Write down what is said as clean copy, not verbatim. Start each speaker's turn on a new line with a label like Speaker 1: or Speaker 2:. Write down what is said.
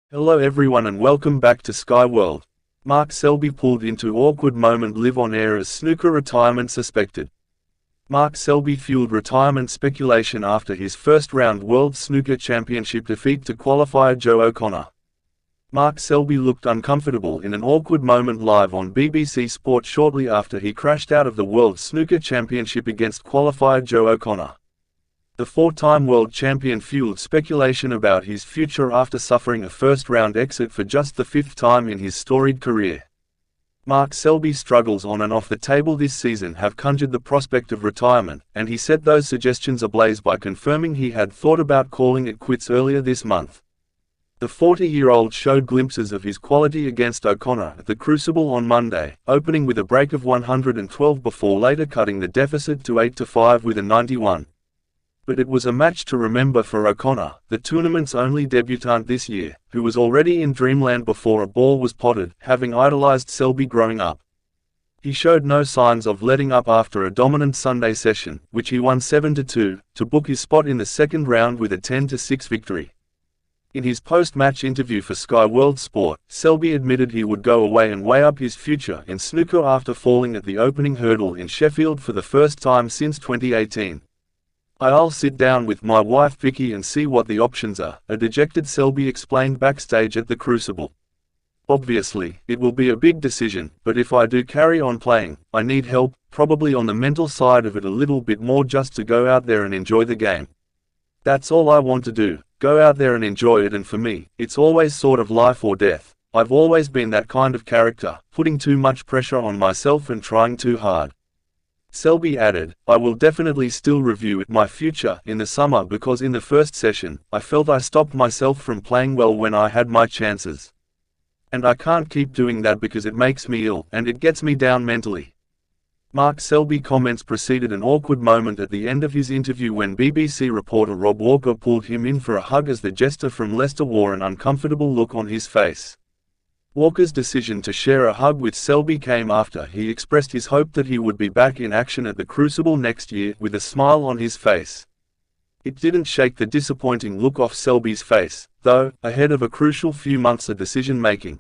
Speaker 1: Hello everyone and welcome back to Sky World. MarkSelby pulled into awkward moment live on air as snooker retirement suspected. MarkSelby fueled retirement speculation after his first round World Snooker Championship defeat to qualifier JoeOConnor. MarkSelby looked uncomfortable in an awkward moment live on BBC Sport shortly after he crashed out of the World Snooker Championship against qualifier JoeOConnor. The four-time world champion fueled speculation about his future after suffering a first-round exit for just the fifth time in his storied career. MarkSelby's struggles on and off the table this season have conjured the prospect of retirement, and he set those suggestions ablaze by confirming he had thought about calling it quits earlier this month. The 40-year-old showed glimpses of his quality against O'Connor at the Crucible on Monday, opening with a break of 112 before later cutting the deficit to 8-5 with a 91. But it was a match to remember for O'Connor, the tournament's only debutant this year, who was already in dreamland before a ball was potted, having idolized Selby growing up. He showed no signs of letting up after a dominant Sunday session, which he won 7-2, to book his spot in the second round with a 10-6 victory. In his post-match interview for Sky World Sport, Selby admitted he would go away and weigh up his future in snooker after falling at the opening hurdle in Sheffield for the first time since 2018. "I'll sit down with my wife Vicky and see what the options are," a dejected Selby explained backstage at the Crucible. "Obviously, it will be a big decision, but if I do carry on playing, I need help, probably on the mental side of it a little bit more, just to go out there and enjoy the game. That's all I want to do, go out there and enjoy it, and for me, it's always sort of life or death. I've always been that kind of character, putting too much pressure on myself and trying too hard." Selby added, "I will definitely still review my future in the summer because in the first session, I felt I stopped myself from playing well when I had my chances. And I can't keep doing that because it makes me ill and it gets me down mentally." MarkSelby comments preceded an awkward moment at the end of his interview when BBC reporter Rob Walker pulled him in for a hug as the jester from Leicester wore an uncomfortable look on his face. Walker's decision to share a hug with Selby came after he expressed his hope that he would be back in action at the Crucible next year with a smile on his face. It didn't shake the disappointing look off Selby's face, though, ahead of a crucial few months of decision-making,